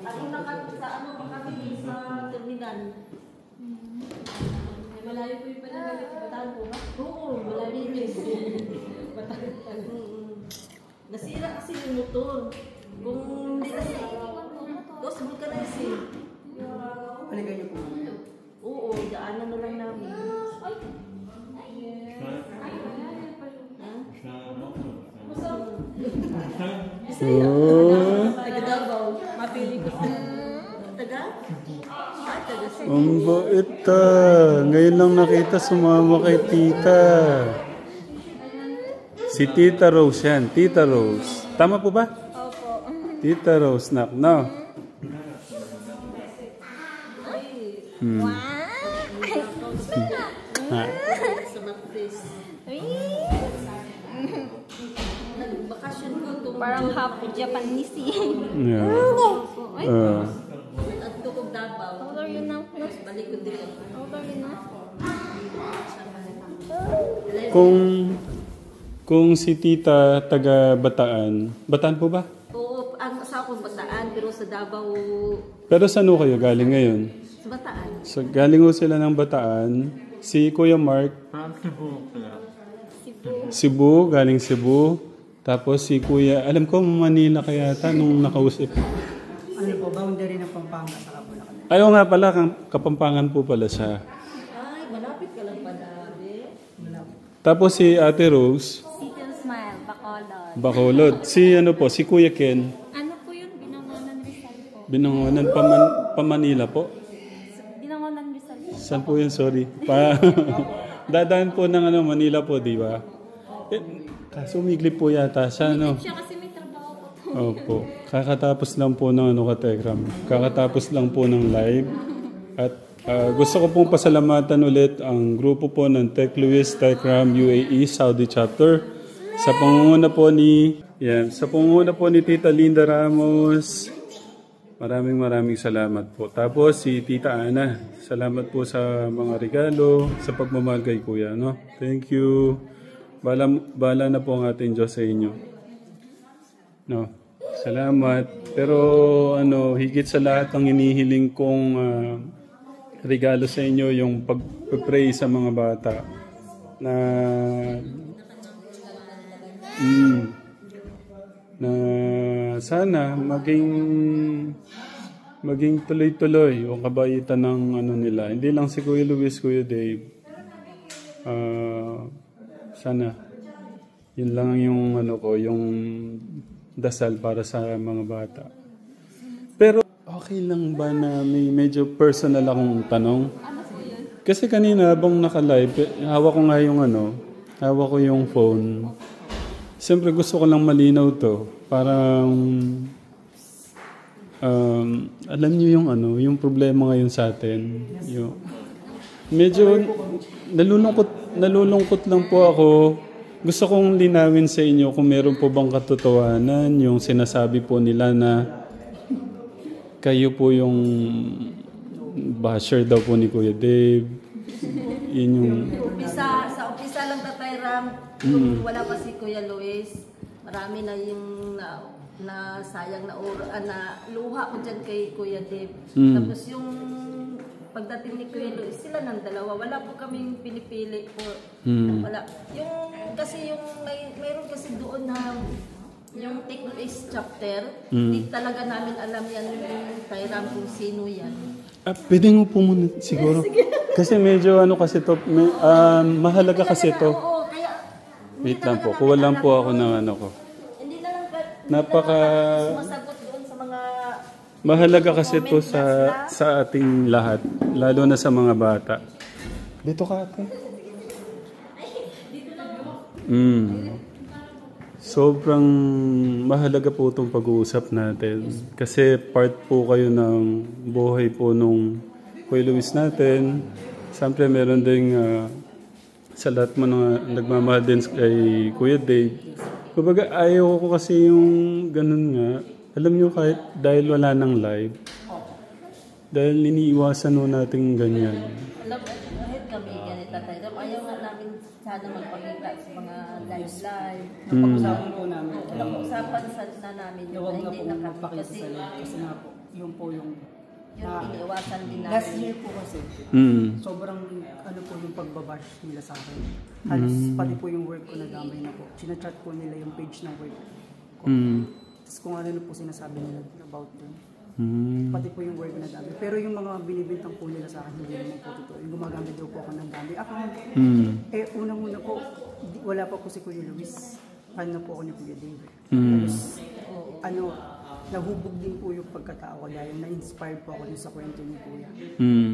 Ako na sa ano pa kami sa terminal. Malayo po yung panagalit. Bataan po ba? Oo, malayo din. Bataan. Nasira kasi yung motor. Kung hindi nasira, dos vulcanize eh. Balikan niyo po. Oo, daanan na lang namin. Taga Davao, mapili ko. Taga? Ang bait ta. Ngayon lang nakita sumama kay tita. Si Tita Rose yan. Tita Rose. Tama po ba? Opo. Tita Rose. No. Wow! Ha. Sa Macris. Nagbakasyon ko itong Parang half Japanese eh. Yeah. at tukog Davao. How old are you now? Balik ko dito. How old are you now? Kung si Tita taga Bataan. Bataan po ba? Oo, ang asawa ko Bataan, pero sa Davao, Pero saan ho kayo galing ngayon? sa Bataan. So, galing ho sila ng Bataan. Si Kuya Mark, Cebu, galing Cebu. Tapos si Kuya, alam ko Manila kaya ata nung nakausap. Ano po, boundary ng Pampanga sa Bulacan. Ayaw nga pala, Kapampangan po pala siya. Ay, malapit ka lang pala, be. Tapos si Ate Rose, City Smile, Bacolod. Bacolod. Si ano po, si Kuya Ken, Ano po yun? Binangonan Rizal po. Binangonan, Pamanila po. Binangonan Rizal po. Saan po yun? Sorry. Dadaan po ng Manila po, di ba? Kaso umiglip po yata siya, no? Siya kasi may trabaho po to. Opo. Kakatapos lang po ng Katekram. Kakatapos lang po ng live. At gusto ko pong pasalamatan ulit ang grupo po ng Tech Luis Tekram UAE Saudi Chapter. Sa pangunguna po ni Tita Linda Ramos. Maraming salamat po. Tapos si Tita Ana. Salamat po sa mga regalo, sa pagmamahal kay Kuya, no? Thank you. Bala na po ang ating Diyos sa inyo. No. Salamat. Pero higit sa lahat ang hinihiling kong regalo sa inyo yung pag-pray sa mga bata na sana maging tuloy-tuloy yung kabaitan ng nila. Hindi lang si Kuya Luis, Kuya Dave. Sana yun lang yung yung dasal para sa mga bata. Pero okay lang ba na may medyo personal akong tanong? Kasi kanina habang naka-live, hawak ko nga hawak ko yung phone. Siyempre gusto ko lang malinaw to. Parang alam niyo yung problema ngayon sa atin. Medyo nalulungkot lang po ako. Gusto kong linawin sa inyo kung meron po bang katotohanan yung sinasabi po nila na kayo po yung basher daw po ni Kuya Dave. Yun yung... Sa umpisa lang Tatay Ram, wala pa si Kuya Luis. Marami na yung na sayang na luha ko dyan kay Kuya Dave. Tapos yung pagdating ni Kuya Luis, sila ng dalawa. Wala po kaming pinipili po. Wala. Kasi mayroon kasi doon na yung Tech Luis chapter, hindi talaga namin alam yan yung Tay Ram kung sino yan. Pwede mo po muna siguro. Kasi medyo kasi to, mahalaga kasi to. Oo, kaya... Wait lang po, kuha lang po ako ng ko. Hindi na lang sumasagot doon sa mga... Mahalaga kasi to sa ating lahat, lalo na sa mga bata. Dito ka ate. Sobrang mahalaga po itong pag-uusap natin. Kasi part po kayo ng buhay po nung Kuya Luis natin. Siyempre meron ding sa lahat mo na nagmamahal din kay Kuya Dave. Kumbaga ayaw ko kasi yung ganun nga. Alam nyo kahit dahil wala nang live. Dahil iniiwasan mo natin ganyan. Alam, kahit kami ganito tayo. Ayaw nga namin sa sana magpakita sa mga live. Napag-usapan po namin. Napag-usapan na namin yun Huwag na na hindi po na kami magpakita kasi sa live. Kasi nga po, yun po yung iniiwasan din namin. last year po kasi, sobrang ano po yung pagbabash nila sa akin. Halos pati po yung work ko nadamay na po. Sinachat po nila yung page ng work ko. Tapos kung ano po sinasabi nila about them. Pati po yung work na dami. Pero yung mga binibintang po nila sa akin, hindi naman po totoo. Yung gumagamit daw po ako ng dami. Ako, unang-una po, wala pa po si Kuya Luis. Ano po ako ni Kuya Dave. Tapos, nahubog din po yung pagkatao ko dahil na-inspired po ako din sa kwento ni Kuya.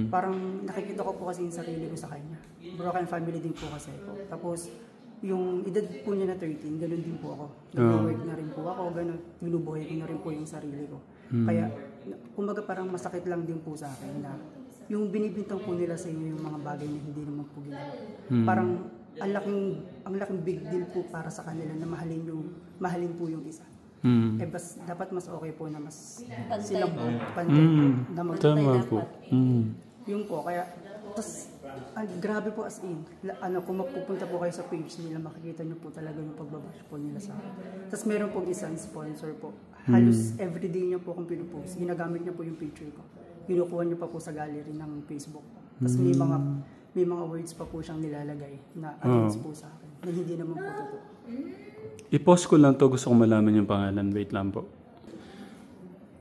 Parang nakikita ko po kasi yung sarili ko sa kanya. Broken family din po kasi po. Tapos, yung edad po niya na 13, ganun din po ako. Nag-work na rin po ako, ganun. Binubuhay ko na rin po yung sarili ko. Kaya, kumbaga parang masakit lang din po sa akin na yung binibintang po nila sa inyo yung mga bagay na hindi naman po ginawa. Parang ang laking big deal po para sa kanila na mahalin po yung isa. Dapat mas okay po na mas silang pantay na Tama po. Yun po, kaya tas grabe po as in. Kung mapupunta po kayo sa page nila, makikita nyo po talaga yung pagbabash po nila sa akin. Tapos meron pong isang sponsor po. Halos everyday niya po akong pinupost. Ginagamit niya po yung picture ko. Kinukuha niya pa po sa gallery ng Facebook. Tapos may mga words pa po siyang nilalagay na against po sa akin. Na hindi naman po totoo. I-post ko lang to. Gusto ko malaman yung pangalan. Wait lang po.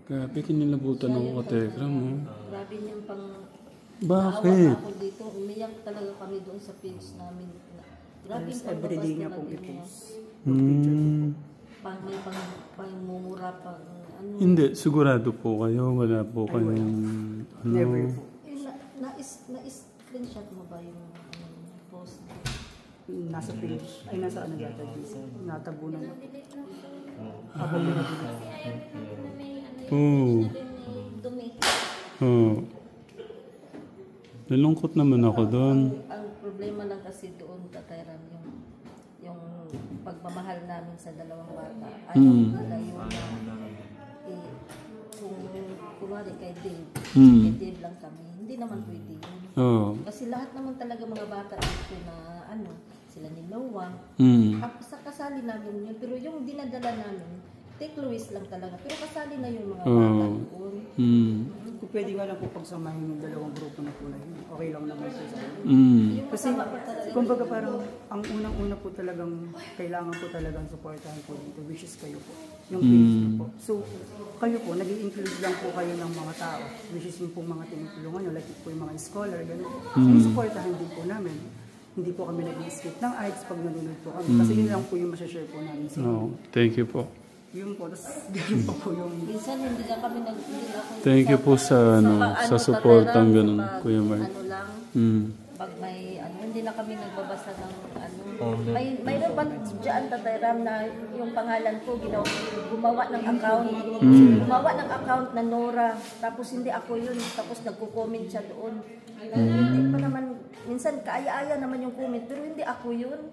Grabe, kinilabutan ako ka Tekram. Grabe niyang pang... Bakit? Ako dito, umiyak talaga kami doon sa page namin. Grabe yung Everyday niya pagbabas pong nila. i-post. May pangmumura pang ano. Hindi, sigurado po kayo. Wala po kayong... Never po. Na-screenshot mo ba yung post? Nasa page. Ay, nasa ano yata dito. Natabunan mo. Ako po Dumi. Nalungkot naman ako doon. Ang problema lang kasi doon, Tatayram, yung pagmamahal namin sa dalawang bata. Ayaw nila yung kung kunwari kay Dave lang kami, hindi naman pwede yun. Kasi lahat naman talaga mga bata dito na sila ni Noah. Sa kasali namin yun, pero yung dinadala namin, Tech Luis lang talaga, pero kasali na yung mga bata doon. Kung pwede nga lang po pagsamahin yung dalawang grupo na po na yun, okay lang naman po sa akin. Kasi, kumbaga parang, ang unang-una po talagang, kailangan po talagang supportahan po dito, which is kayo po, yung page po. So, kayo po, nag-i-include lang po kayo ng mga tao, which is yung pong mga tinutulungan nyo, like po yung mga scholar, gano'n. So, supportahan din po namin. Hindi po kami nag-i-skip ng ads pag nanonood po kami. Kasi yun lang po yung masashare po namin sa inyo. Thank you po. Yun po, tapos yun pa po yung... Minsan hindi na kami Thank you po sa supportang ganun, Kuya Mark. Pag may hindi na kami nagbabasa ng mayroon pa diyan Tatayram na yung pangalan ko gumawa ng account na Nora, tapos hindi ako yun, tapos nagko-comment siya doon. Hindi pa naman, minsan kaaya-aya naman yung comment, pero hindi ako yun.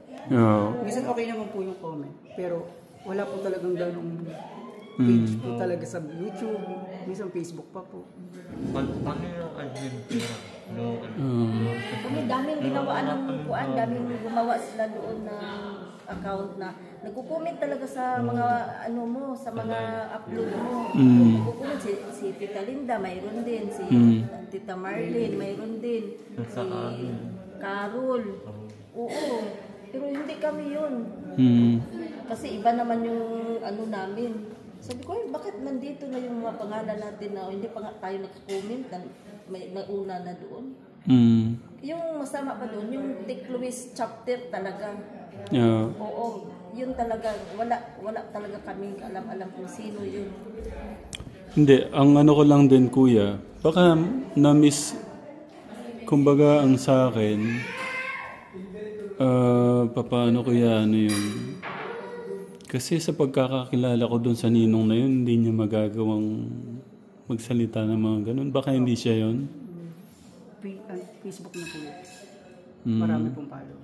Minsan okay naman po yung comment, pero wala po talagang ganong page po talaga sa YouTube, minsan Facebook pa po. Paano yung adventure? Kami daming ginawaan ng kuan, daming gumawa sila doon ng account na nagko-comment talaga sa mga sa mga upload mo. Nagko-comment si Tita Linda, mayroon din, si Tita Marlene, mayroon din, si Carol. Oo. Pero hindi kami yun. Kasi iba naman yung namin. Sabi ko, bakit nandito na yung mga pangalan natin na hindi pa nga tayo nag-comment na may nauna na doon? Yung masama pa doon, yung Tech Luis chapter talaga. Oo, yun talaga. Wala talaga kami alam kung sino yun. Hindi, ang ko lang din kuya, baka na-miss, kumbaga ang sa akin, paano kuya yun? Kasi sa pagkakakilala ko doon sa ninong na yun, hindi niya magagawang magsalita ng mga ganun. Baka hindi siya yun? Facebook na po yun. Marami pong follow.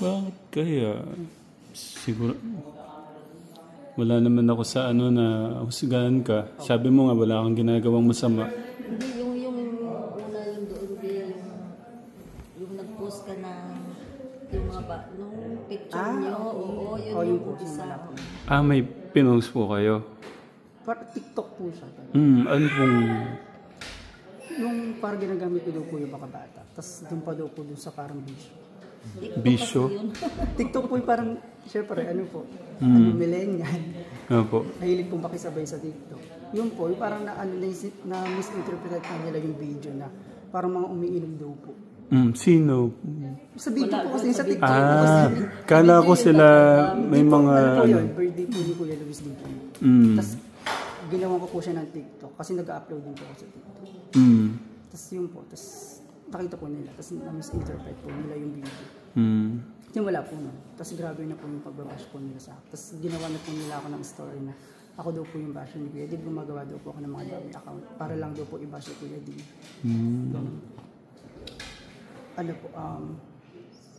Bakit kaya? Siguro, wala naman ako sa na husgahan ka. Sabi mo nga, wala kang ginagawang masama. Hindi, yung una yung doon, yung May pinost po kayo. Para TikTok po siya. Ano pong... Yung parang ginagamit ko daw po yung mga bata. Tapos doon pa daw po doon sa parang bisyo. Bisyo? TikTok po yung parang, syempre, ano po, millennial. Opo. Mahilig pong makisabay sa TikTok. Yun po, yung parang na misinterpret na nila yung video na parang mga umiinom daw po. Sino? Sa video po kasi, sa TikTok po kasi. Kala ko sila may mga... Ano po yun, birthday po ni Kuya Luis din po. Tapos, ginawa ko po siya ng TikTok kasi nag-upload din po ako sa TikTok. Tapos yun po, tapos nakita po nila, tapos na-misinterpret po nila yung video. Yung wala po nun. Tapos grabe na po yung pagbabash po nila sa akin. Tapos ginawa na po nila ako ng story na ako daw po yung basher ni Kuya Dib, gumagawa daw po ako ng mga dami account para lang daw po i-bash si Kuya Dib. Ano po,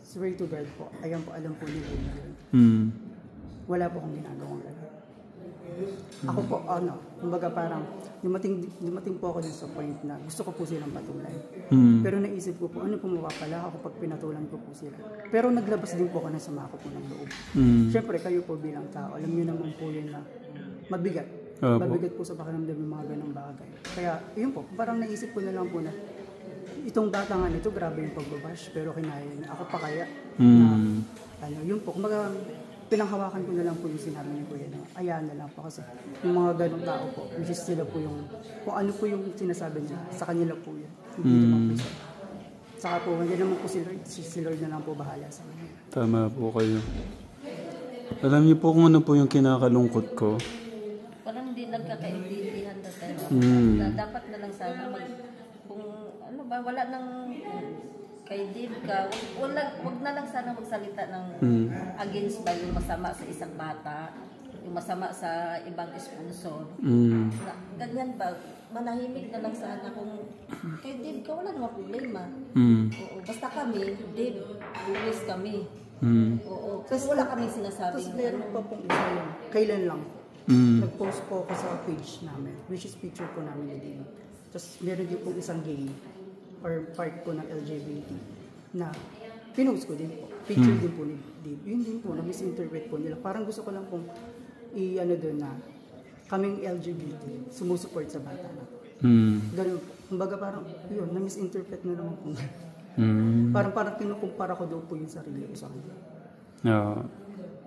swear to God po, ayan po, alam po nila yun. Wala po akong ginagawang gano'n. Ako po, kumbaga parang dumating po ako dun sa point na gusto ko po silang patulan. Pero naisip ko po, ano po mapapala ako pag pinatulan ko po sila. Pero naglabas din po ako ng sama ko po ng loob. Siyempre, kayo po bilang tao, alam niyo naman po yun na mabigat. Mabigat po sa pakiramdam yung mga ganong bagay. Kaya, yun po, parang naisip ko na lang po na itong bata nga nito, grabe yung pagbabash, pero kinaya niya. Ako pa kaya na, yun po, kumbaga, pinanghawakan ko na lang po yung sinabi ni Kuya na ayaan na lang po kasi yung mga ganong tao po, which is sila po yung, kung ano po yung sinasabi niya, sa kanila po yun. Hindi naman po siya. Saka po, hindi naman po si Lord na lang po bahala sa kanya. Tama po kayo. Alam niyo po kung ano po yung kinakalungkot ko? Parang hindi nagkakaintindihan na tayo. Dapat na lang sana kung ano ba, wala nang kay Dib ka, wag na lang sana magsalita ng against ba yung masama sa isang bata, yung masama sa ibang sponsor. Ganyan ba, manahimik na lang sana kung kay Dib ka, wala namang problema. Oo, basta kami, Dib, Luis kami. Oo, kasi wala kaming sinasabing. Tapos meron pa pong isa yun, kailan lang, nag-post po ako sa page namin, which is picture po namin ni Dib. Tapos meron din pong isang gay, or part po ng LGBT na pinost ko din po. Picture din po ni Dib. Yun din po, na-misinterpret po nila. Parang gusto ko lang pong i-ano doon na kaming LGBT sumusuport sa bata na. Ganun po. Kumbaga parang, yun, na-misinterpret na naman po. Parang kinukumpara ko daw po yung sarili ko sa kanila.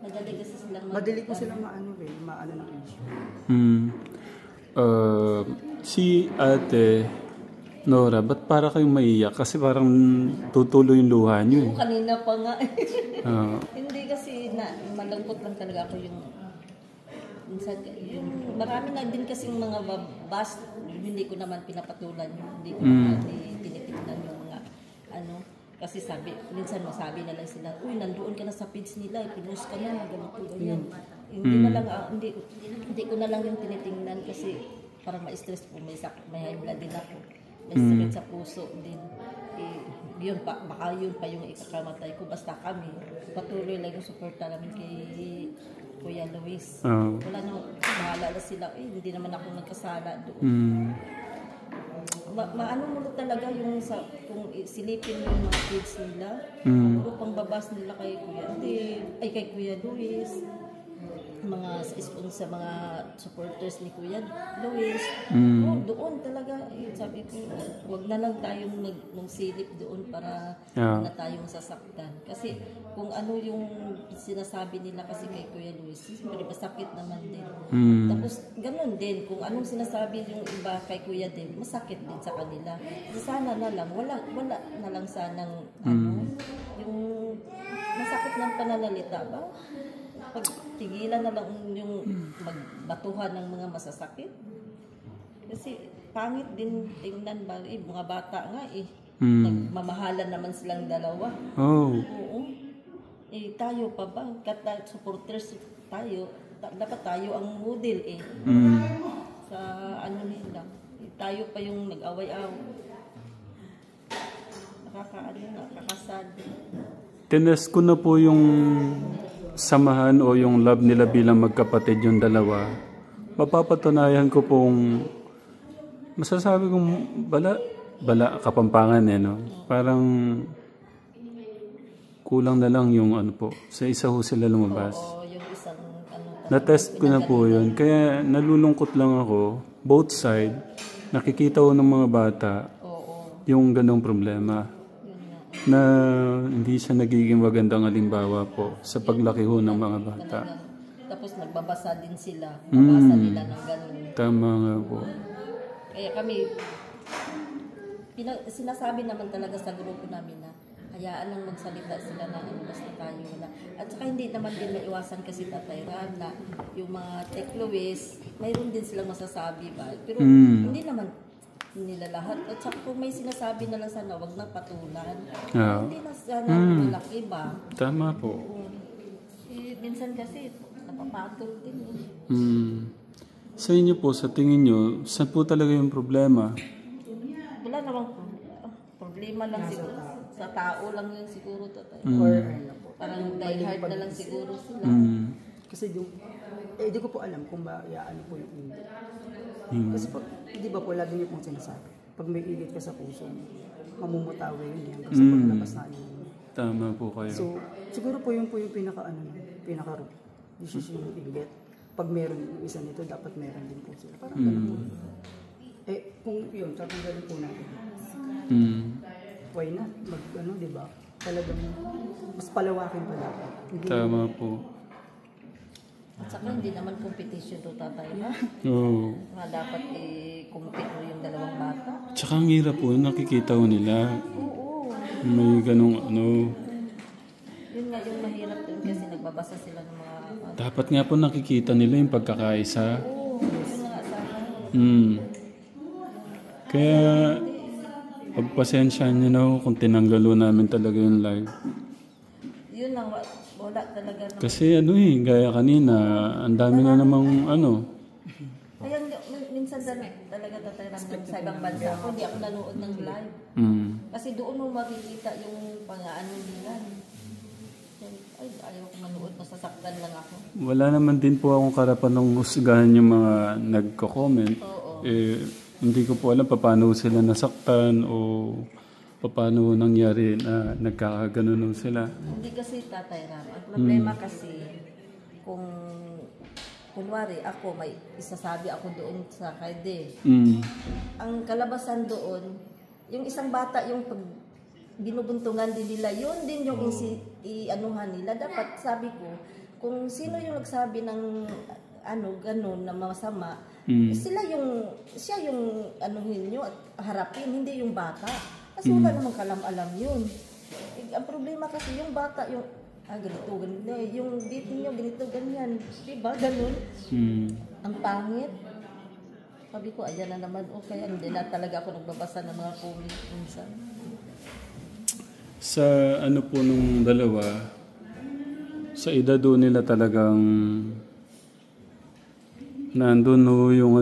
Madali kasi silang madali ko silang maano ng issue. Si Ate Nora, ba't para kayong maiyak? Kasi parang tutuloy yung luha niyo. Kanina pa nga. Hindi kasi malungkot lang talaga ako yung marami na din kasing mga babas, hindi ko naman pinapatulan, hindi ko naman tinitignan yung mga kasi minsan masabi na lang sila, uy, nandoon ka na sa page nila, pinost ka na, ganyan. Hindi ko na lang yung tinitingnan kasi parang ma-stress po, may high blood din ako. May sakit sa puso din. Yun pa, baka yun pa yung ikakamatay ko. Basta kami, patuloy lang yung suporta namin kay Kuya Luis. Wala nang bahala na sila. Hindi naman ako nagkasala doon. Maano mo talaga yung kung silipin mo yung mga kids nila, pang babas nila kay Kuya kay Kuya Luis, mga sponsor, mga supporters ni Kuya Luis. Doon talaga, sabi ko, wag na lang tayong silip doon para na tayong sasaktan. Kasi kung ano yung sinasabi nila kasi kay Kuya Luis, siyempre masakit naman din. Tapos ganun din, kung anong sinasabi yung iba kay Kuya din, masakit din sa kanila. Sana na lang, wala na lang sanang yung masakit ng pananalita ba? Pagtigilan na lang yung magbatuhan ng mga masasakit. Kasi pangit din tingnan ba, mga bata nga nagmamahalan naman silang dalawa. Oo. Tayo pa ba? Supporters tayo. Dapat tayo ang model sa nila. Tayo pa yung nag-away-away. Nakakasad. Tines ko na po yung samahan o yung love nila bilang magkapatid yung dalawa. Mapapatunayan ko pong masasabi kong bala Kapampangan no? Parang kulang na lang yung sa isa ho sila lumabas. Oo, yung isang Na-test ko na po yun. Kaya nalulungkot lang ako, both side, nakikita ko ng mga bata Oo. yung ganong problema. Yun nga. Na hindi siya nagiging magandang halimbawa po sa paglaki ho ng mga bata. Tapos nagbabasa din sila. Nabasa nila ng ganun. Tama nga po. Kaya kami, sinasabi naman talaga sa grupo namin na hayaan lang magsalita sila na ano, basta tayo na. At saka hindi naman din maiwasan kasi Tatay Ram na yung mga Tech Luis, mayroon din silang masasabi ba? Pero hindi naman nila lahat. At saka kung may sinasabi na lang sana, wag na patulan. Hindi na sana malaki ba? Tama po. Minsan kasi napapatol din. Sa inyo po, sa tingin nyo, saan po talaga yung problema? Wala namang problema lang siguro. Sa tao lang yun siguro, Tatay. Or ano po. Parang diehard na lang siguro sila. Kasi yung, di ko po alam kung ba ano po yung init. Kasi pag, di ba po, lagi niyo pong sinasabi, pag may init ka sa puso, mamumutawi yun hanggang sa paglabas na yun. Tama po kayo. So, siguro po yung pinaka-root. This is yung init. Pag meron yung isa nito, dapat meron din po sila. Parang ganun po. Kung yun, tatanggalin po natin. Why not? Di ba? Talagang mas palawakin pa dapat. Tama po. At saka hindi naman competition to, Tatay, ha? Oo. Nga dapat i-compete mo yung dalawang bata. Tsaka ang hirap po, nakikita ko nila. Oo. May ganong ano. Yun nga yung mahirap din kasi nagbabasa sila ng mga... Dapat nga po nakikita nila yung pagkakaisa. Oo, yun nga sana. Kaya, pagpasensyaan niyo na ho kung tinanggalo namin talaga yung live. Yun lang, wala talaga. Kasi gaya kanina, ang dami na namang Kaya minsan talaga Tatay Ram sa ibang bansa ako, hindi ako nanood ng live. Kasi doon mo makikita yung pang-ano nila. Ay, ayaw ko manood, masasaktan lang ako. Wala naman din po akong karapan ng husgahan yung mga nagko-comment. Oo. Hindi ko po alam paano sila nasaktan o paano nangyari na nagkakaganon sila. Hindi kasi Tatay Ram. Ang problema kasi, kung kunwari ako, may isasabi ako doon sa Kaide. Ang kalabasan doon, yung isang bata, yung pag binubuntungan din nila, yun din yung i-anuhan nila. Dapat sabi ko, kung sino yung nagsabi ng ganun na masama, siya yung anuhin nyo at harapin, hindi yung bata. Kasi wala namang kalam-alam yun. Ang problema kasi yung bata, yung ganito, ganito, yung dito nyo, ganito, ganyan. Diba? Ganun. Ang pangit. Sabi ko, ayan na naman, kaya hindi na talaga ako nagbabasa ng mga comment minsan. Sa po nung dalawa, sa edad doon nila talagang nandun yung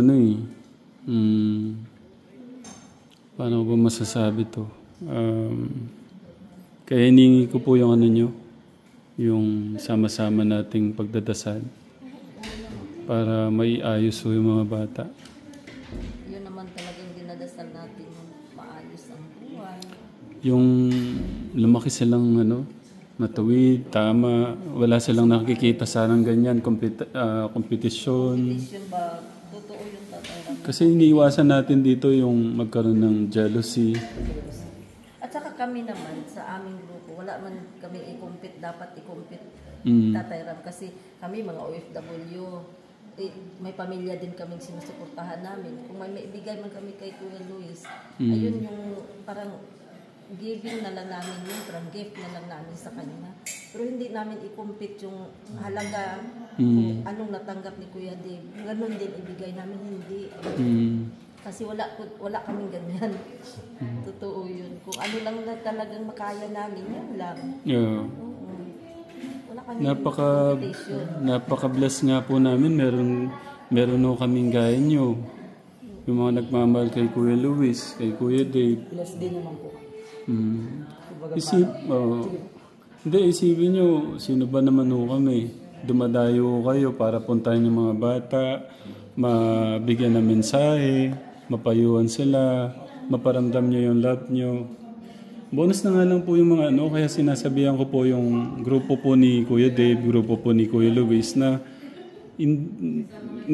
paano ba masasabi to? Kaya hiningi ko po yung nyo, yung sama-sama nating pagdadasal para maiayos yung mga bata. Yun naman talagang dinadasal natin maayos ang buhay. Yung lumaki silang matuwid, tama, wala silang nakikita sanang ganyan, kompetisyon. Competition ba? Totoo yung Tatay Ram. Kasi iniiwasan natin dito yung magkaroon ng jealousy. At saka kami naman, sa aming grupo, wala man kami i-compete, dapat i-compete Tatay Ram. Kasi kami mga OFW, may pamilya din kaming sinusuportahan namin. Kung may maibigay man kami kay Kuya Luis, ayun yung parang giving na lang namin yun, parang gift na lang namin sa kanya. Pero hindi namin i-compete yung halaga kung anong natanggap ni Kuya Dave. Ganon din ibigay namin, hindi. Kasi wala kaming ganyan. Totoo yun. Kung ano lang na talagang makaya namin, yun lang. Yeah. Wala kaming competition. Napaka-bless nga po namin. Meron ho kaming gaya nyo. Yung mga nagmamahal kay Kuya Luis, kay Kuya Dave. Bless din naman po. Isipin nyo, sino ba naman ho kami? Dumadayo kayo para puntahan yung mga bata, mabigyan ng mensahe, mapayuhan sila, maparamdam nyo yung love nyo. Bonus na nga lang po yung mga kaya sinasabihan ko po yung grupo po ni Kuya Dave, grupo po ni Kuya Luis na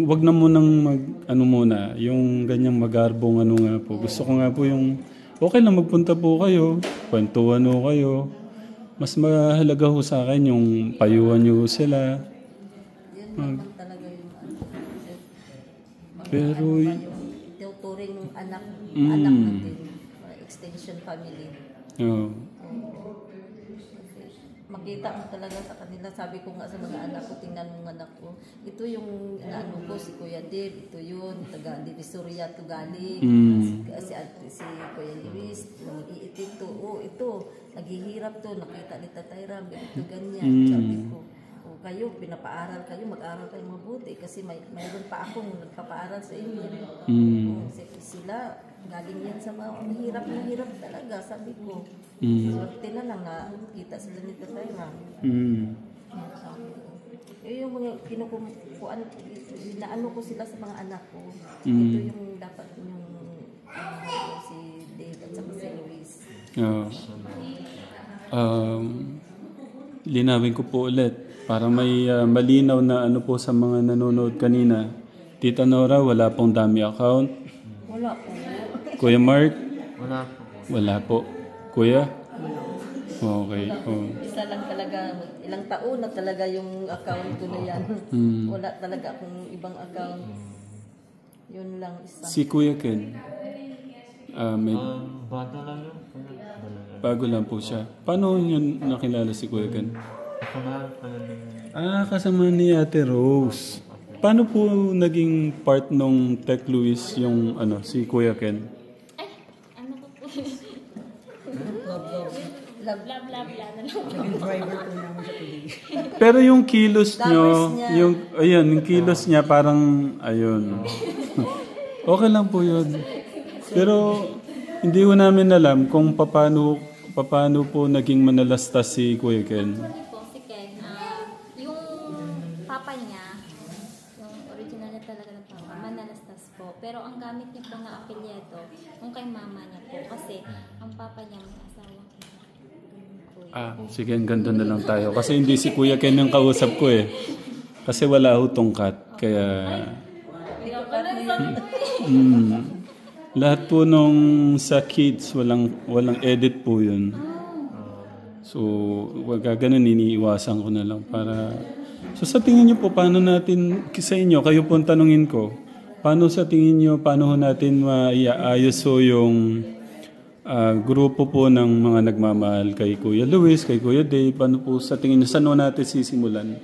wag na munang ano muna, yung ganyang magarbong ano nga po. Gusto ko nga po yung, okay lang magpunta po kayo, kwentuhan ho kayo. Mas mahalaga ho sa akin yung payuhan nyo sila. Yun naman talaga yung Pero, yung tuturing ng anak natin, extension family. oh, Makita mo talaga sa kanila, sabi ko nga sa mga anak ko, tingnan mo anak ko, ito yung inaano ko, si Kuya Dave, ito yun, taga Divisoria to galing, si Kuya Luis, ito, ito, naghihirap to, nakita ni Tatay Ram, ganito ganyan, sabi ko, kayo, pinapaaral kayo, mag-aral kayo mabuti kasi mayroon pa akong nagpapaaral sa inyo. Sila, galing yan sa mga hirap na hirap talaga, sabi ko. Swerte na lang na kita sila ni Tatay Ram. Sabi ko. Yung mga kinukuhaan, inaano ko sila sa mga anak ko. Ito yung dapat yung si Dave at saka si Luis. Linawin ko po ulit para may malinaw na ano po sa mga nanonood kanina. Tita Nora, wala pong dummy account. Wala po. Kuya Mark? Wala po. Wala po. Kuya? Okay. Oh. Isa lang talaga, ilang taon na talaga yung account ko na yan. Wala talaga akong ibang account. Yun lang isa. Si Kuya Ken? May... Bago lang yun. Bago lang po siya. Paano yun nakilala si Kuya Ken? Kasamahan pa yun. Kasama ni Ate Rose. Paano po naging part nung Tech Luis yung si Kuya Ken? Ay, ano ko po? Bla bla bla na lang. Naging driver po namin siya today. Pero yung kilos nyo, Dowers yung kilos niya parang, ayun. Okay lang po yun. Pero hindi ko namin alam kung paano po naging manalastas si Kuya Ken. Si Ken, yung papa niya, yung original niya talaga ng papa, manalastas po. Pero ang gamit niya po na apelyedo, yung kay mama niya po. Kasi ang papa niya may asawang kuya. Sige, ganda na lang tayo. Kasi hindi si Kuya Ken yung kausap ko eh. Kasi wala ho tongkat. Kaya... lahat po nung sa kids, walang edit po yun. So, wag ganun, iniiwasan ko na lang para... So, sa tingin nyo po, paano natin, sa inyo, kayo po ang tanungin ko, paano sa tingin nyo, paano natin maiaayos so yung grupo po ng mga nagmamahal kay Kuya Luis, kay Kuya Dave, paano po sa tingin nyo, saan natin sisimulan?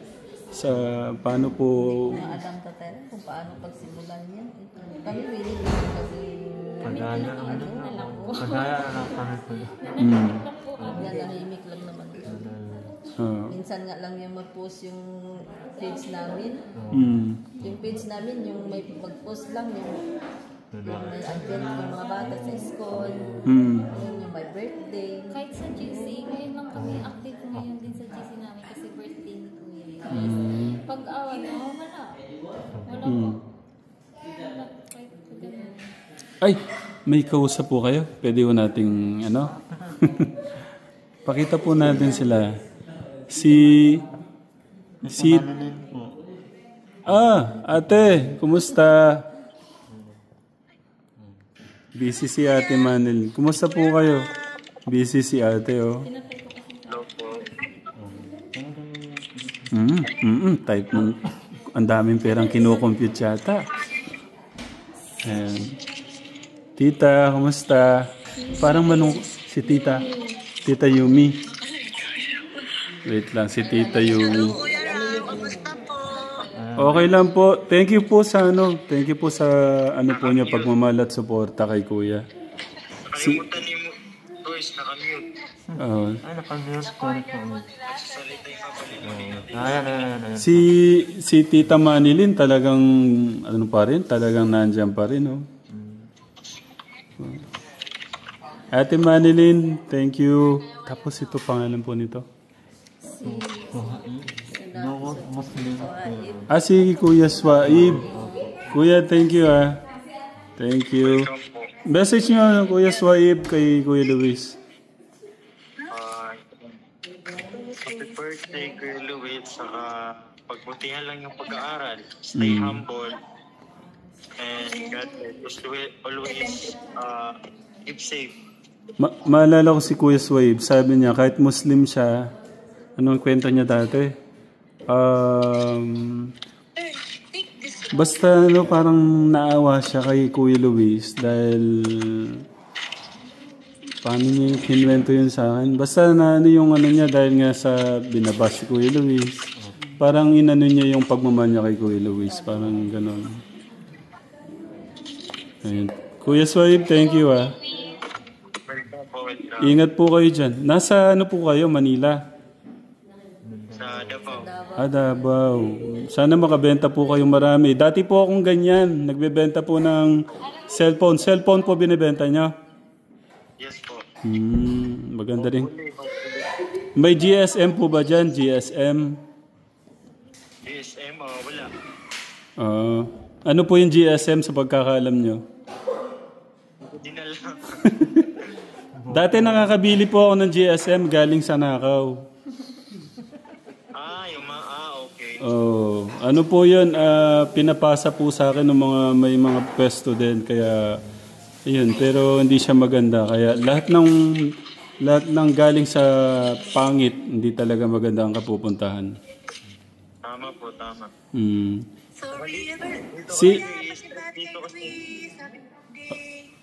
Sa paano po... Alam ka tayo kung paano pagsimulan yan. Kami willing naman kasi... Pagaya lang kami po. Yan, nahimik lang naman. Minsan nga lang yung mag-post yung page namin. Yung page namin, yung may mag-post lang, yung may advent yung mga bata sa school, yung may birthday. Kahit sa GC, ngayon lang kami active ngayon din sa GC namin kasi birthday ni Kuya. Pag-awan, wala. Wala po. Wala. Kahit ganun. Ay, may kausap po kayo? Pwede po nating, pakita po natin sila. Ate, kumusta? Busy si Ate Manil. Kumusta po kayo? Busy si Ate, oh. Type mo. Ang daming perang kinukompute yata. Ayan. Tita, kumusta? Parang si Tita. Tita Yumi. Wait lang, si Tita Yumi. Okay lang po. Thank you po sa Thank you po sa po niya pagmamahal at suporta kay Kuya. Nakalimutan ni mo. Boys, nakamute. Nakamute ko rin po. Salita yung kapalit. Ayan. Si Tita Manilin talagang pa rin? Talagang nandiyan pa rin, oh. Ate Manilin, thank you. Tapos ito pangalan po nito. Si Kuya Swaib. Kuya, thank you Thank you. Message nyo Kuya Swaib kay Kuya Luis. Happy birthday, Kuya Luis. Saka pagbutihan lang yung pag-aaral. Stay humble. And God will always keep safe. Maalala ko si Kuya Swaib, sabi niya kahit Muslim siya, anong kwento niya dati? Basta parang naawa siya kay Kuya Luis dahil paano niya kinwento yun sa akin? Basta na yung niya dahil nga sa binabas si Kuya Luis. Parang inano niya yung pagmamahal niya kay Kuya Luis. Parang gano'n. Ayun. Kuya Swaib, thank you Ingat po kayo dyan. Nasa po kayo, Manila? Sa Davao. Davao. Sana makabenta po kayo marami. Dati po akong ganyan. Nagbebenta po ng cellphone. Cellphone po binibenta niyo? Yes po. Maganda rin. May GSM po ba dyan? GSM? GSM, wala. Ano po yung GSM sa pagkakaalam nyo? Hindi na lang. Dati nakakabili po ako ng GSM galing sa Nakaw. Okay. Ano po yun? Pinapasa po sa akin ng may mga pwesto din. Kaya, yun. Pero hindi siya maganda. Kaya lahat ng galing sa pangit, hindi talaga maganda ang kapupuntahan. Tama po, tama.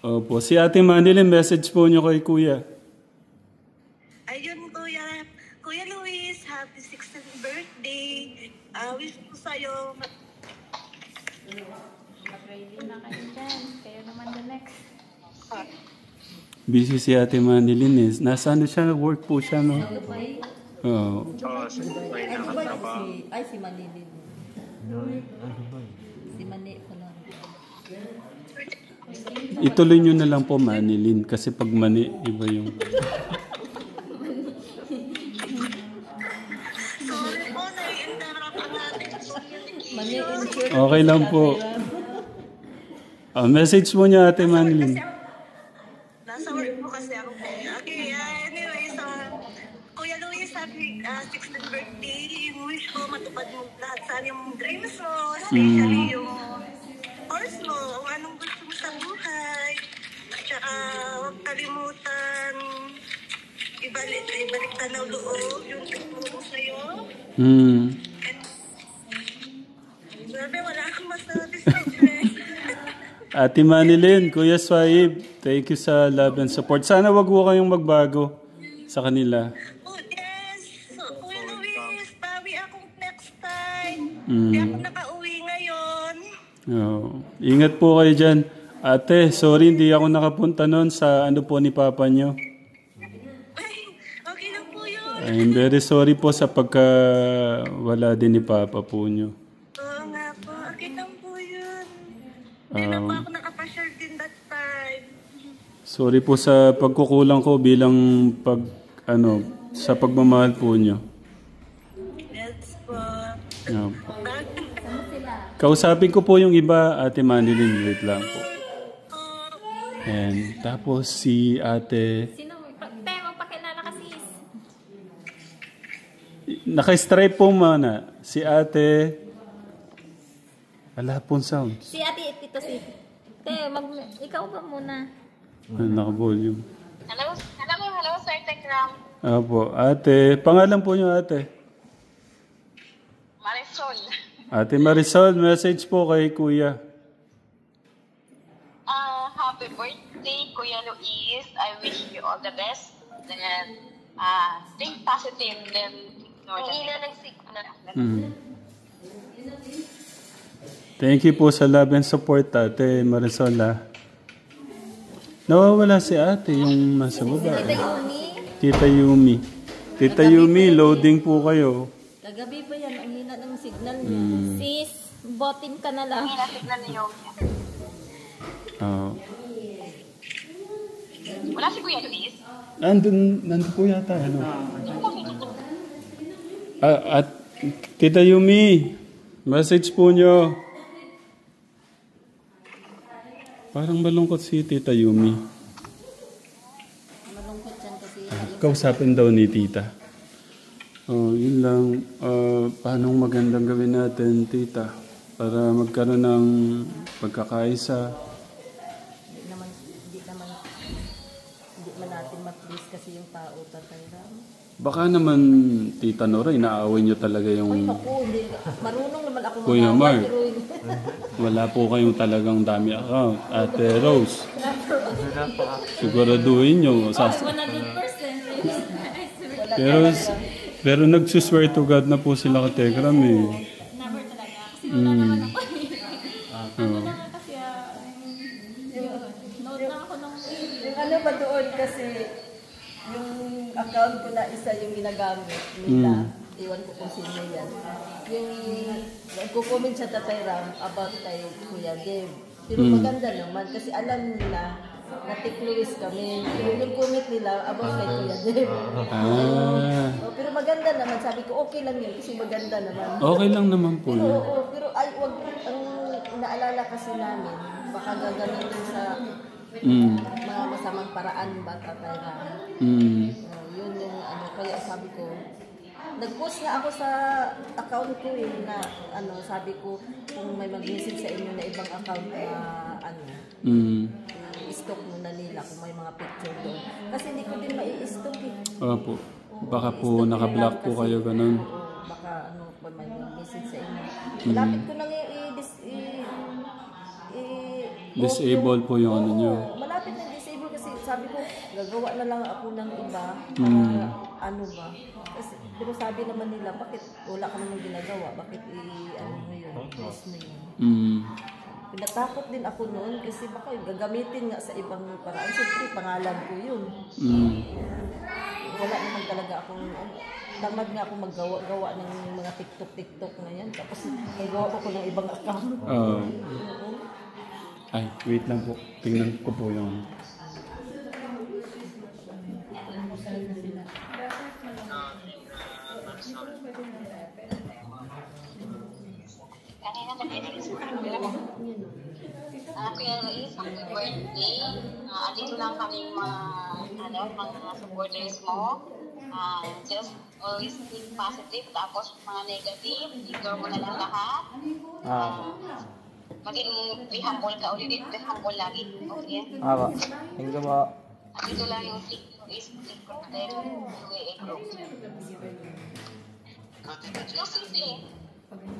Opo. Si Ate Manilyn, message po niyo kay Kuya. Ayun, Kuya Luis, happy 16th birthday. Wish ko sa'yo. Mag-ready na kayo dyan. Kayo naman the next. Busy si Ate Manilyn eh. Nasaan siya? Work po siya, no? Oo. Si Manilyn. Si Mani ko lang. Ituloy nyo na lang po Manilyn kasi pag Mani, iba yung... Okay lang po. Message mo niya Ate Manilyn. Nasa work po kasi ako. Okay, anyways, Kuya Luis, happy 16th birthday. Wish ko matupad mo lahat sa yung dreams mo, especially yung course mo, kung anong gusto mo sa buhay. Tsaka huwag kalimutan ibalik tanaw loob yung tiguro ko sa'yo. Sabi, wala akong masabi sa Ate Manilyn, Kuya Swaib, thank you sa love and support. Sana wag mo kayong magbago sa kanila. Oh, yes. So, Kuya Luis, bawi akong next time. Hindi ako nakauwi ngayon. Ingat po kayo dyan. Ate, sorry hindi ako nakapunta noon sa po ni Papa nyo. Okay lang po yun. I'm very sorry po sa wala din ni Papa po nyo. Oo nga po, okay lang po yun. Hindi na po ako nakapashare din that time. Sorry po sa pagkukulang ko bilang sa pagmamahal po nyo. Yes po. Kausapin ko po yung iba, Ate Manilyn. Wait lang po. And tapos si Ate... Sino? Magpakilala ka sis. Naka-stripe po muna. Si Ate... Wala pong sound. Si Ate, ito si... ikaw ba muna? Naka-volume. Hello, Sir Tekram. Apo. Ate, pangalan po niyo Ate? Marisol. Ate Marisol, message po kay Kuya. Happy birthday, Kuya Luis. I wish you all the best. Then, think positive. Then, ignore the negative. Thank you po sa love and support, Ate Marisol. Nawawala si Ate, yung nasa baba. Tita Yumi. Tita Yumi, loading po kayo. Kagabi pa yan, ang hina ng signal niya. Sis, botin ka na lang. Ang hina-signal niyo. Wala si Kuya Luis? Nandun po yata. At Tita Yumi, message po nyo. Parang malungkot si Tita Yumi. Malungkot yan kasi. Kausapin daw ni Tita. Oh, yun lang. Paano magandang gawin natin, tita? Para magkaroon ng pagkakaisa. Hindi naman natin ma-please kasi yung tao, Tatay Ram. Baka naman, Tita Nora, inaaway nyo talaga Ay, yung naku, hindi. Marunong naman ako Kuya mag-away, Mark. pero Wala po kayong talagang dami account. Ate Rose, siguraduhin nyo. 100%. Pero nagsuswear to God na po sila ka Tegram eh. Never talaga. Kasi wala naman ako. Ano na nga kasi, note na ako ng yung ano ba doon kasi, yung account ko na isa yung ginagamit nila. Iwan ko kung sino yan. Yung nagko-comment siya Tatay Ram about kay Kuya Dave. Pero maganda naman kasi alam nila na tikluwis kami. Yung comment nila about kay Kuya Dave. Pero maganda naman. Sabi ko okay lang yun kasi maganda naman. Okay lang naman po Pero, yun. pero ay wag ang naalala kasi namin baka gagamitin sa mga masamang paraan ba Tatay Ram. Yun yung ano kaya sabi ko nag-post nga ako sa account ko na ano sabi ko kung may mag-message sa inyo na ibang account na ano i-stock muna nila kung may mga picture doon kasi hindi ko din mai-stock eh. Opo. Baka po naka-block po kayo ganun. Baka ano pa may message sa inyo. Malapit ko nang disable po yung ano nyo. Malapit na disable kasi sabi ko gagawa na lang ako ng iba ano ba kasi, pero sabi naman nila bakit wala ka naman ginagawa bakit ano mo yun post mo yun pinatakot din ako noon kasi baka gagamitin nga sa ibang paraan siyempre pangalan ko yun wala naman talaga akong tamad nga ako maggawa ng mga TikTok na yan tapos nagawa ko ng ibang account. Ay, wait lang po. Tingnan ko po yung... Kanina nag-i-release ko Kuya Luis, happy birthday. Andito lang kami mga supporters mo. Just always think positive, tapos mga negative, ignore mo na lang lahat. Maging be humble ka ulit, be humble lagi. Okay? Thank you po. Andito lang yung click is click ko na tayo UAA group.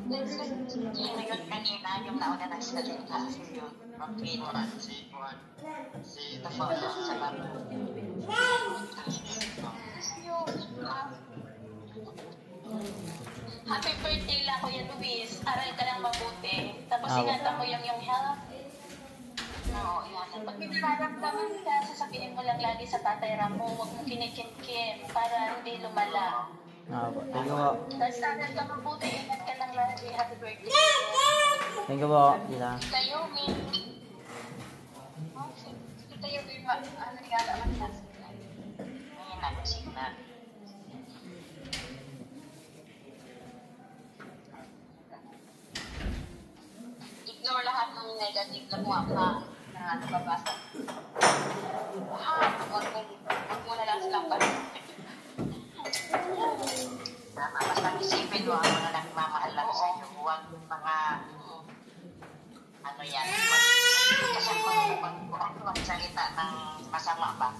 Ngayon kanina, yung nauna ng schedule class yun. Okay, si Tafono sa bago. Happy birthday lang, Kuya Luis. Aral ka lang mabuti. Tapos ingatan mo yung health. Oo, ingatan. Pag may nararamdaman ka, sasabihin mo lang lagi sa Tatay Ram mo, huwag mong kinikim-kim para hindi lumala. Thank you po. Tapos aral ka mabuti, ingat ka lang lagi. Happy birthday. Thank you po. Tayo, Min. Tayo, Min. Ano regalo ang class? Ayun na, sige na. Ignore lahat ng negative na muha na nababasa. Huwag mo na lang silang pag-ibig. Basta isipin mo, ako na lang mamahal lang sa inyo. Huwag mga, ano yan, kasi kung magsalita ng masama ba?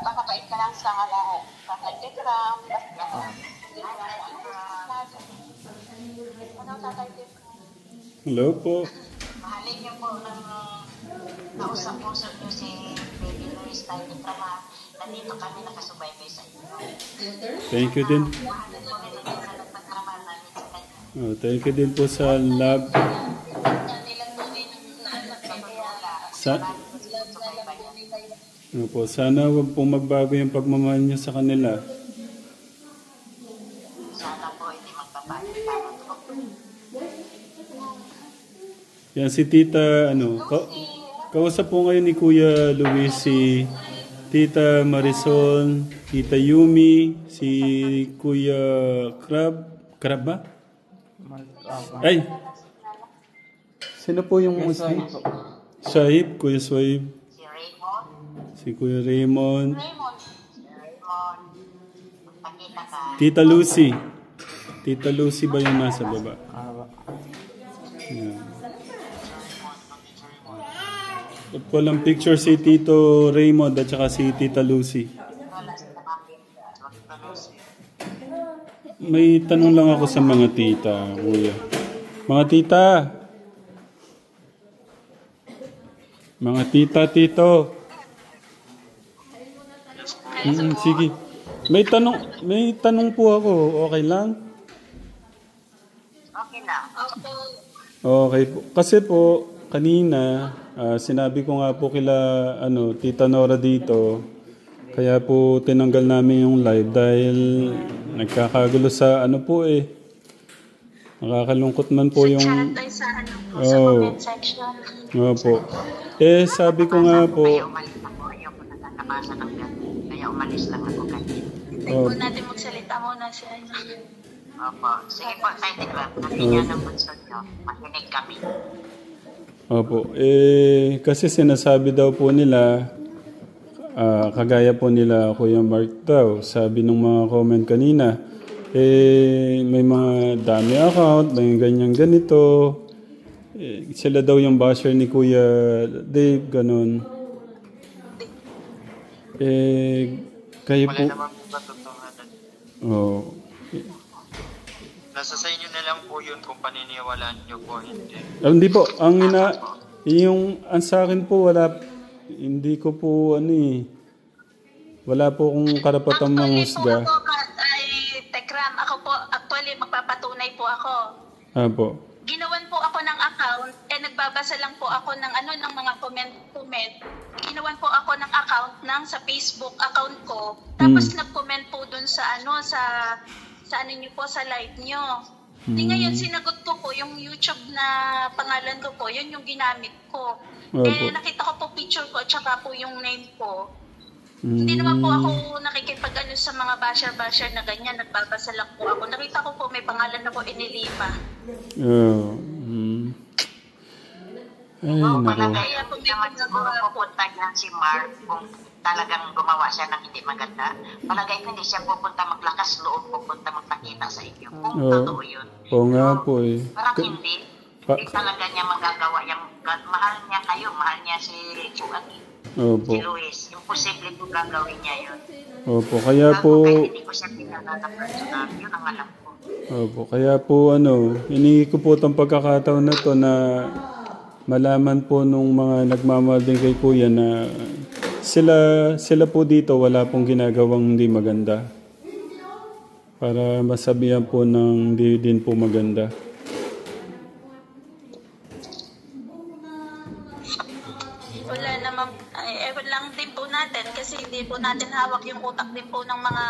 Magpapait ka lang sa lahat. Kakal-tikram, Hello po. mahalin niyo po ng nausap-usap niyo si Baby Luis tayo ni Krama. Nandito kami nakasubaybay sa inyo. Thank you din. Mahalin po rin natin sa nagpagkrama namin sa kanya. Thank you din po sa love. Kanilang po din ang naanak Sana wag pong magbago yung pagmamahal niyo sa kanila. Sana po hindi magbabago. Tama po. Yan si Tita, kausap po ngayon ni Kuya Luis si Tita Marisol, Tita Yumi, si Kuya Crab ba? Ay! Sino po yung Muslim? Shahib, Kuya Swaib. Si Raymond. Si Kuya Raymond. Raymond. Tita Lucy. Tita Lucy ba yung nasa baba? Yan. Walang picture si Tito Raymond at saka si Tita Lucy. May tanong lang ako sa mga tita, kuya. Mga tita. Mga tita, tito. Sige. May tanong po ako. Okay lang? Okay na. Okay po. Kasi po, kanina, sinabi ko nga po kila Tita Nora dito, kaya po tinanggal namin yung live dahil nagkakagulo sa nakakalungkot man po yung... Sa comment section. Opo. Sabi ko nga po... Ayoko na nakabasa ng ganun. Kaya umalis lang ako kanina. Hindi po natin magsalita muna sa inyo. Opo. Sige po, kahit lang. Nakinya ng bunso nyo. Makinig kami. Opo. Kasi sinasabi daw po nila, kagaya po nila Kuya Mark daw, sabi ng mga comment kanina, may mga dami account, may ganyan ganito. Sila daw yung basher ni Kuya Dave, ganun. Kayo po... Wala naman po katotohanan. Oh. Nasa sa inyo na lang po yun kung paniniwalaan nyo po, hindi. Hindi po, ang sa akin po, hindi ko po, wala po akong karapatang manghusga. Actually po ako, Tekram, ako po, actually, magpapatunay po ako. Apo. Ginawan po ako ng account, nagbabasa lang po ako ng ng mga comment. Ginawan po ako ng account sa Facebook account ko. Tapos nag-comment po dun sa sa niyo po, sa live nyo. Di ngayon, sinagot ko po yung YouTube na pangalan ko po, yun yung ginamit ko. Nakita ko po picture ko at saka po yung name ko. Hindi naman po ako nakikipag sa mga basher na ganyan, nagbabasa lang po ako. Nakita ko po may pangalan na po Inilipa. Kaya po naman siguro pupunta niyan si Mark kung talagang gumawa siya ng hindi maganda. Palagay ko hindi siya pupunta maglakas loob, pupunta magpakita sa inyo. Kung totoo yun. Oo nga po Parang hindi. Hindi talaga niya magagawa. Mahal niya kayo, mahal niya si Chuagi. Opo. Si Luis. Imposible po gagawin niya yun. Opo, kaya po... Kahit hindi ko siya pinagana personal, yun ang alam ko. Opo, kaya po hinihingi ko po itong pagkakataon na to na malaman po nung mga nagmamahal din kay Kuya na sila po dito wala pong ginagawang hindi maganda. Para masabihan po ng hindi din po maganda. Wala naman, ewan lang din po natin kasi hindi po natin hawak yung utak din po ng mga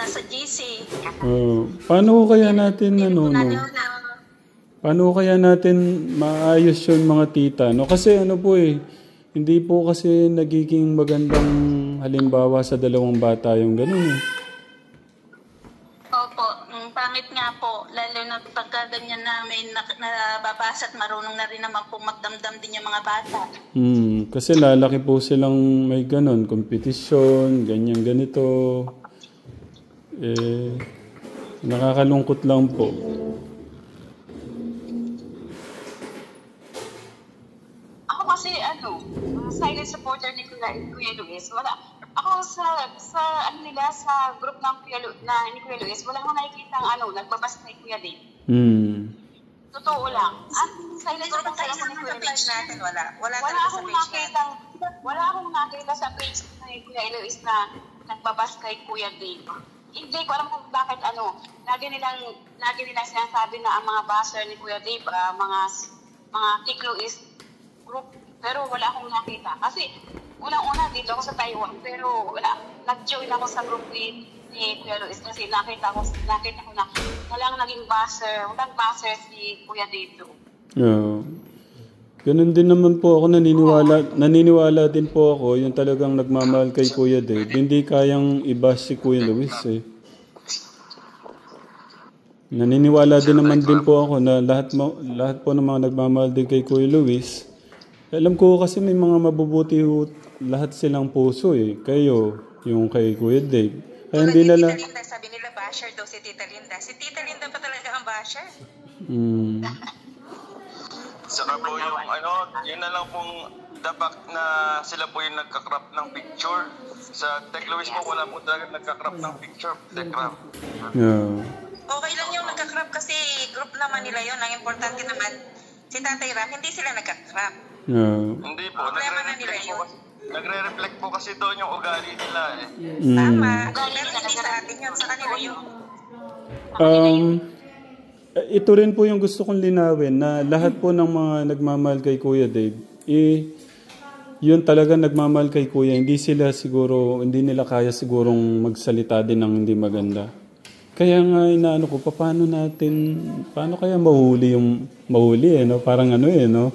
nasa GC. Paano kaya natin paano kaya natin maayos yun mga tita? Kasi hindi po kasi nagiging magandang halimbawa sa dalawang bata yung ganun Opo, pangit nga po. Lalo na pagka ganyan na may nababasa at marunong na rin naman po magdamdam din yung mga bata. Kasi lalaki po silang may ganun, kompetisyon, ganyan ganito. Nakakalungkot lang po. Kasi silent supporter ni Kuya Luis. Ako sa group ng ni Kuya Luis, wala akong nakikita nagbabasa kay Kuya Dave. Totoo lang. Silent supporter ako ni Kuya Luis. Wala akong nakita sa page ni Kuya Luis na nagbabasa kay Kuya Dave. Hindi ko alam kung bakit lagi nilang sinasabi na ang mga baser ni Kuya Dave, mga Tiklo is group, pero wala akong nakita. Kasi unang-una dito ako sa Taiwan, pero nag-join ako sa group ni Kuya Luis kasi nakita ko na walang naging walang baser si Kuya dito. Ganun din naman po ako, naniniwala din po ako yung talagang nagmamahal kay Kuya Dave. Hindi kayang i-bash si Kuya Luis Naniniwala din naman din po ako na lahat po ng mga nagmamahal din kay Kuya Luis. Alam ko kasi may mga mabubuti lahat silang puso Kayo, yung kay Kuya Dave. Kaya hindi na lang. Tita Linda, sabi nila basher daw si Tita Linda. Si Tita Linda pa talaga ang basher. Saka po yung yun na lang pong dapat na sila po yung nagka-crop ng picture. Sa Tech Luis po, wala po talaga nagka-crop ng picture. Tech-crop. Yeah. Okay lang yung nagka-crop kasi group naman nila yun. Ang importante naman, si Tatay Ram, hindi sila nagka-crop. Yeah. Hindi po, nagre-reflect po kasi doon yung ugali nila eh. Tama, pero hindi sa atin yun, sa kanila yun. Ito rin po yung gusto kong linawin na lahat po ng mga nagmamahal kay Kuya Dave, yun talaga nagmamahal kay Kuya. Hindi nila kaya sigurong magsalita din ng hindi maganda. Kaya nga inaano ko, paano kaya mahuli no? Parang no?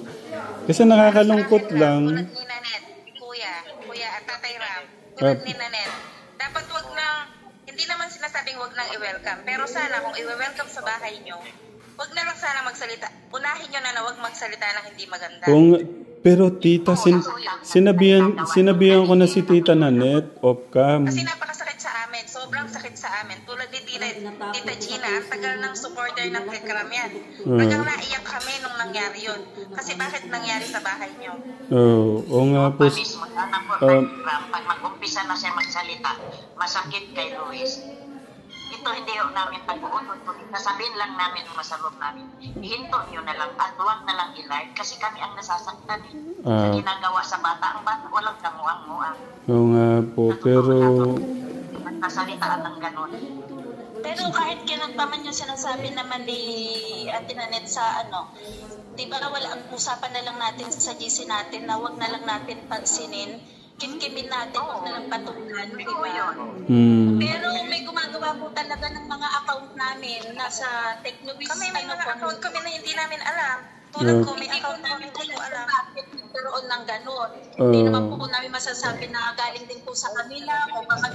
Kasi nakakalungkot lang. Tulad ni Nanet, Kuya at Tatay Ram, tulad ni Nanet, dapat wag lang, hindi naman sinasabing wag nang i-welcome, pero sana kung i-welcome sa bahay nyo, wag na lang sana magsalita. Unahin nyo na wag magsalita ng hindi maganda. Pero tita, sinabihan ko na si Tita Nanet, off cam. Kasi napakasakit sa amin, sobrang sakit sa amin. Tulad ni Tita Gina, ang tagal ng supporter ng Tekram yan. Hanggang naiyak kami nung nangyari yun. Kasi bakit nangyari sa bahay nyo? Oo nga po. Pag mag-umpisa na siya magsalita, masakit kay Luis. Ito hindi namin pag-uunod. Nasabihin lang namin ang masalog namin. Ihinto nyo na lang at huwag na lang i-live kasi kami ang nasasaktan sa ginagawa sa bata. Ang bata walang kamuang-muang. Oo nga po, pero nasalitaan ng ganon. Pero kahit ganun pa man yung sinasabi naman ni Ate Nanet sa di ba ang usapan na lang natin sa GC natin na wag na lang natin pansinin, kimkimin natin, wag na lang patulan, di ba? Pero may gumagawa po talaga ng mga account namin nasa Technowiz. Kami may mga account kami na hindi namin alam. Tulad ko, may account namin hindi ko alam. Bakit nagkaroon ng ganun? Hindi naman po namin masasabi na galing din po sa kanila o baka